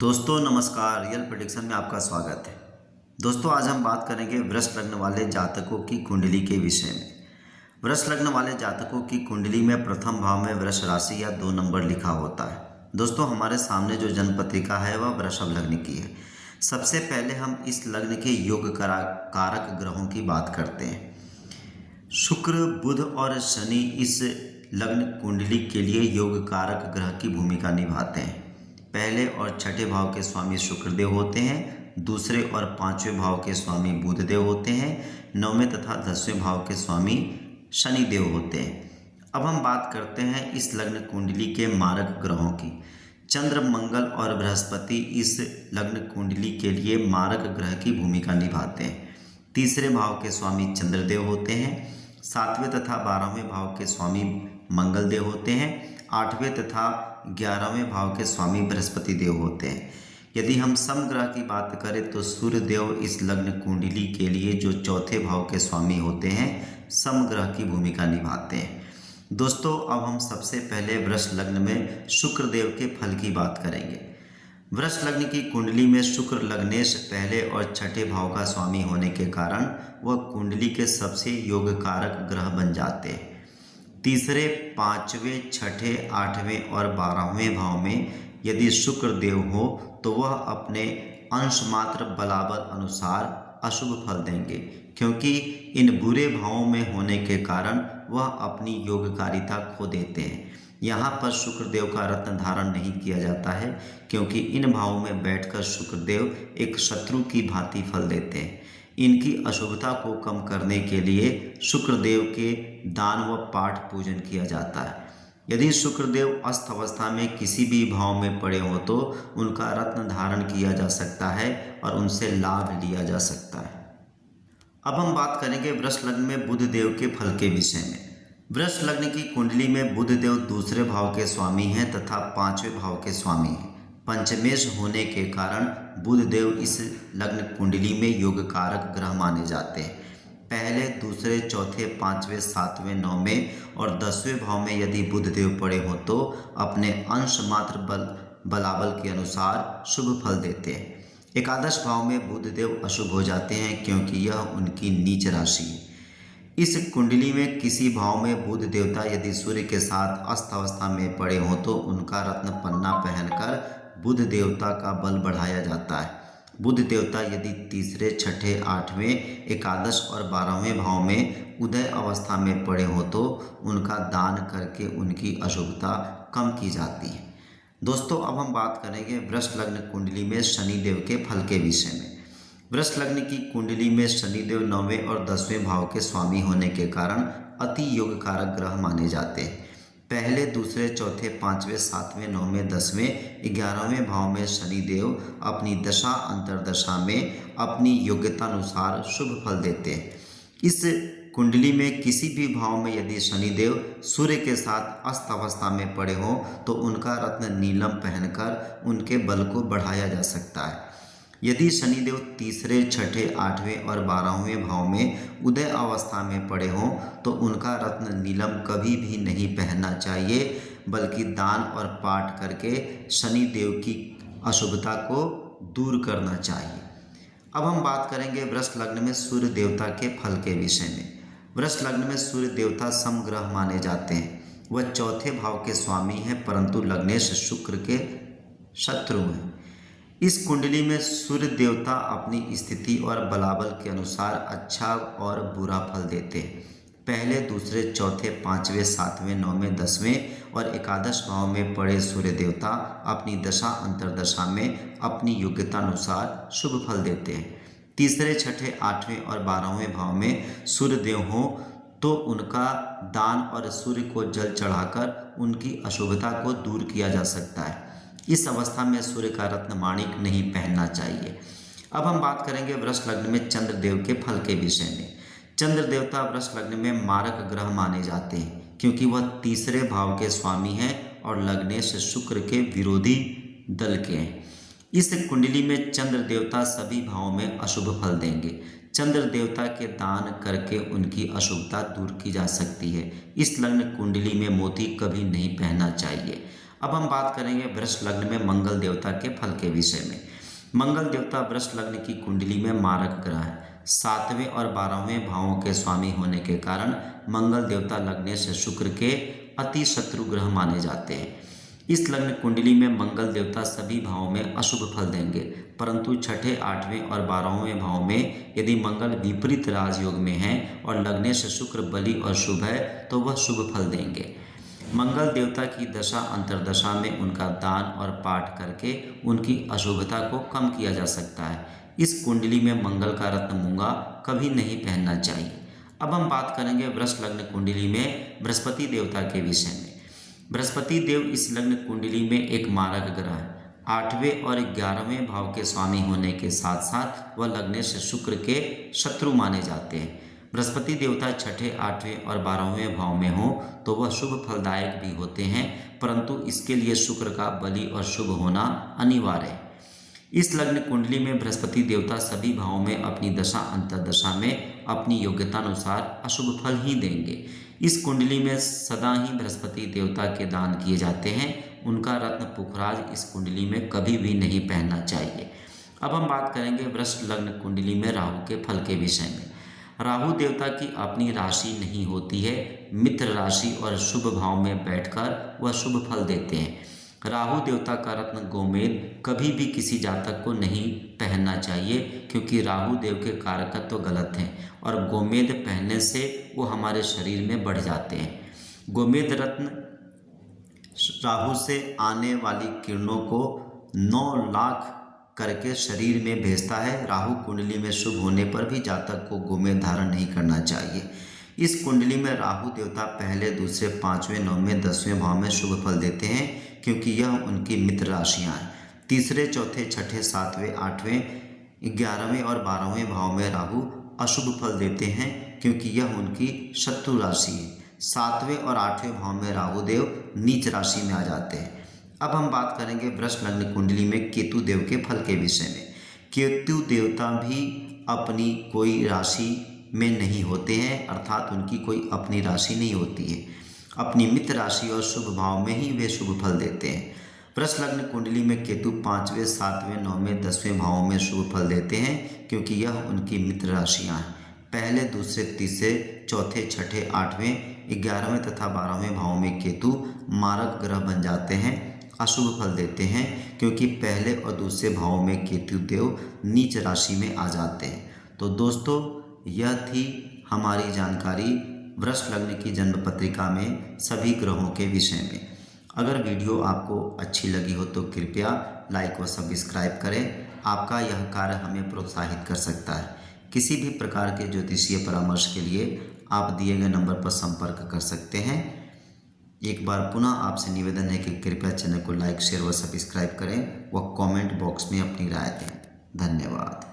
दोस्तों नमस्कार, real prediction में आपका स्वागत है। दोस्तों आज हम बात करेंगे वृष लग्न वाले जातकों की कुंडली के विषय में। वृष लग्न वाले जातकों की कुंडली में प्रथम भाव में वृष राशि या 2 नंबर लिखा होता है। दोस्तों हमारे सामने जो जन्म पत्रिका है वह वृषभ लग्न की है। सबसे पहले हम इस लग्न के योग कारक ग्रहों की बात करते हैं। शुक्र, बुध और शनि इस लग्न कुंडली के लिए योग कारक ग्रह की भूमिका निभाते हैं। पहले और छठे भाव के स्वामी शुक्रदेव होते हैं, दूसरे और पांचवें भाव के स्वामी बुधदेव होते हैं, नौवें तथा 10वें भाव के स्वामी शनिदेव होते हैं। अब हम बात करते हैं इस लग्न कुंडली के मारक ग्रहों की। चंद्र, मंगल और बृहस्पति इस लग्न कुंडली के लिए मारक ग्रह की भूमिका निभाते हैं। तीसरे भाव के स्वामी चंद्रदेव होते हैं, 7वें तथा 12वें भाव के स्वामी मंगलदेव होते हैं, 8वें तथा 11वें भाव के स्वामी बृहस्पति देव होते हैं। यदि हम समग्रह की बात करें तो सूर्य देव इस लग्न कुंडली के लिए जो चौथे भाव के स्वामी होते हैं समग्रह की भूमिका निभाते हैं। दोस्तों अब हम सबसे पहले वृष लग्न में शुक्र देव के फल की बात करेंगे। वृष लग्न की कुंडली में शुक्र लग्नेश पहले और छठे भाव का स्वामी होने के कारण वह कुंडली के सबसे योग कारक ग्रह बन जाते हैं। तीसरे, पांचवें, छठे, 8वें और 12वें भाव में यदि शुक्र देव हो तो वह अपने अंश मात्र बलाबल अनुसार अशुभ फल देंगे, क्योंकि इन बुरे भावों में होने के कारण वह अपनी योगकारिता खो देते हैं। यहाँ पर शुक्रदेव का रत्न धारण नहीं किया जाता है, क्योंकि इन भावों में बैठकर शुक्रदेव एक शत्रु की भांति फल देते हैं। इनकी अशुभता को कम करने के लिए शुक्रदेव के दान व पाठ पूजन किया जाता है। यदि शुक्रदेव अस्त अवस्था में किसी भी भाव में पड़े हो तो उनका रत्न धारण किया जा सकता है और उनसे लाभ लिया जा सकता है। अब हम बात करेंगे वृष लग्न में बुध देव के फल के विषय में। वृष लग्न की कुंडली में बुध देव दूसरे भाव के स्वामी हैं तथा 5वें भाव के स्वामी हैं। पंचमेश होने के कारण बुध देव इस लग्न कुंडली में योग कारक ग्रह माने जाते हैं। पहले, दूसरे, चौथे, 5वें, 7वें, 9वें और 10वें भाव में यदि बुध देव पड़े हो तो अपने अंश मात्र बलाबल के अनुसार शुभ फल देते हैं। एकादश भाव में बुध देव अशुभ हो जाते हैं, क्योंकि यह उनकी नीच राशि है। इस कुंडली में किसी भाव में बुध देवता यदि सूर्य के साथ अस्त अवस्था में पड़े हों तो उनका रत्न पन्ना पहनकर बुध देवता का बल बढ़ाया जाता है। बुध देवता यदि तीसरे, छठे, 8वें, एकादश और 12वें भाव में उदय अवस्था में पड़े हो तो उनका दान करके उनकी अशुभता कम की जाती है। दोस्तों अब हम बात करेंगे वृष लग्न कुंडली में शनिदेव के फल के विषय में। वृष लग्न की कुंडली में शनिदेव 9वें और 10वें भाव के स्वामी होने के कारण अति योग कारक ग्रह माने जाते हैं। पहले, दूसरे, चौथे, 5वें, 7वें, 9वें, 10वें, 11वें भाव में शनिदेव अपनी दशा अंतरदशा में अपनी योग्यता अनुसार शुभ फल देते हैं। इस कुंडली में किसी भी भाव में यदि शनिदेव सूर्य के साथ अस्त अवस्था में पड़े हों तो उनका रत्न नीलम पहनकर उनके बल को बढ़ाया जा सकता है। यदि शनिदेव तीसरे, छठे, 8वें और 12वें भाव में उदय अवस्था में पड़े हों तो उनका रत्न नीलम कभी भी नहीं पहनना चाहिए, बल्कि दान और पाठ करके शनिदेव की अशुभता को दूर करना चाहिए। अब हम बात करेंगे वृष लग्न में सूर्य देवता के फल के विषय में। वृष लग्न में सूर्य देवता समग्रह माने जाते हैं। वह चौथे भाव के स्वामी हैं, परंतु लग्नेश शुक्र के शत्रु हैं। इस कुंडली में सूर्य देवता अपनी स्थिति और बलाबल के अनुसार अच्छा और बुरा फल देते हैं। पहले, दूसरे, चौथे, 5वें, 7वें, 9वें, 10वें और एकादश भाव में पड़े सूर्य देवता अपनी दशा अंतरदशा में अपनी योग्यता अनुसार शुभ फल देते हैं। तीसरे, छठे, 8वें और 12वें भाव में सूर्य देव हों तो उनका दान और सूर्य को जल चढ़ाकर उनकी अशुभता को दूर किया जा सकता है। इस अवस्था में सूर्य का रत्न माणिक नहीं पहनना चाहिए। अब हम बात करेंगे वृष लग्न में चंद्रदेव के फल के विषय में। चंद्र देवता वृष लग्न में मारक ग्रह माने जाते हैं, क्योंकि वह तीसरे भाव के स्वामी हैं और लग्नेश शुक्र के विरोधी दल के हैं। इस कुंडली में चंद्र देवता सभी भावों में अशुभ फल देंगे। चंद्र देवता के दान करके उनकी अशुभता दूर की जा सकती है। इस लग्न कुंडली में मोती कभी नहीं पहनना चाहिए। अब हम बात करेंगे वृष लग्न में मंगल देवता के फल के विषय में। मंगल देवता वृष लग्न की कुंडली में मारक ग्रह है। 7वें और 12वें भावों के स्वामी होने के कारण मंगल देवता लग्नेश शुक्र के अति शत्रु ग्रह माने जाते हैं। इस लग्न कुंडली में मंगल देवता सभी भावों में अशुभ फल देंगे, परंतु छठे, 8वें और 12वें भाव में यदि मंगल विपरीत राजयोग में है और लग्नेश शुक्र बली और शुभ है तो वह शुभ फल देंगे। मंगल देवता की दशा अंतर्दशा में उनका दान और पाठ करके उनकी अशुभता को कम किया जा सकता है। इस कुंडली में मंगल का रत्न मूंगा कभी नहीं पहनना चाहिए। अब हम बात करेंगे वृष लग्न कुंडली में बृहस्पति देवता के विषय में। बृहस्पति देव इस लग्न कुंडली में एक मारक ग्रह है। 8वें और 11वें भाव के स्वामी होने के साथ साथ वह लग्नेश शुक्र के शत्रु माने जाते हैं। बृहस्पति देवता छठे, 8वें और 12वें भाव में हो तो वह शुभ फलदायक भी होते हैं, परंतु इसके लिए शुक्र का बली और शुभ होना अनिवार्य है। इस लग्न कुंडली में बृहस्पति देवता सभी भावों में अपनी दशा अंतर्दशा में अपनी योग्यता अनुसार अशुभ फल ही देंगे। इस कुंडली में सदा ही बृहस्पति देवता के दान किए जाते हैं। उनका रत्न पुखराज इस कुंडली में कभी भी नहीं पहनना चाहिए। अब हम बात करेंगे वृष लग्न कुंडली में राहु के फल के विषय में। राहु देवता की अपनी राशि नहीं होती है। मित्र राशि और शुभ भाव में बैठकर वह शुभ फल देते हैं। राहु देवता का रत्न गोमेद कभी भी किसी जातक को नहीं पहनना चाहिए, क्योंकि राहु देव के कारकत्व गलत हैं और गोमेद पहनने से वो हमारे शरीर में बढ़ जाते हैं। गोमेद रत्न राहु से आने वाली किरणों को 9 लाख करके शरीर में भेजता है। राहु कुंडली में शुभ होने पर भी जातक को गोमेद धारण नहीं करना चाहिए। इस कुंडली में राहु देवता पहले, दूसरे, 5वें, 9वें, 10वें भाव में शुभ फल देते हैं, क्योंकि यह उनकी मित्र राशियां हैं। तीसरे, चौथे, छठे, 7वें, 8वें, 11वें और 12वें भाव में राहु अशुभ फल देते हैं, क्योंकि यह उनकी शत्रु राशि है। 7वें और 8वें भाव में राहु देव नीच राशि में आ जाते हैं। अब हम बात करेंगे वृष लग्न कुंडली में केतु देव के फल के विषय में। केतु देवता भी अपनी कोई राशि में नहीं होते हैं, अर्थात उनकी कोई अपनी राशि नहीं होती है। अपनी मित्र राशि और शुभ भाव में ही वे शुभ फल देते हैं। वृष लग्न कुंडली में केतु 5वें, 7वें, 9वें, 10वें भावों में शुभ फल देते हैं, क्योंकि यह उनकी मित्र राशियां हैं। पहले, दूसरे, तीसरे, चौथे, छठे, 8वें, 11वें तथा 12वें भावों में केतु मारक ग्रह बन जाते हैं, अशुभ फल देते हैं, क्योंकि पहले और दूसरे भावों में केतु देव नीच राशि में आ जाते हैं। तो दोस्तों, यह थी हमारी जानकारी वृष लग्न की जन्म पत्रिका में सभी ग्रहों के विषय में। अगर वीडियो आपको अच्छी लगी हो तो कृपया लाइक व सब्सक्राइब करें। आपका यह कार्य हमें प्रोत्साहित कर सकता है। किसी भी प्रकार के ज्योतिषीय परामर्श के लिए आप दिए गए नंबर पर संपर्क कर सकते हैं। एक बार पुनः आपसे निवेदन है कि कृपया चैनल को लाइक, शेयर व सब्सक्राइब करें व कमेंट बॉक्स में अपनी राय दें। धन्यवाद।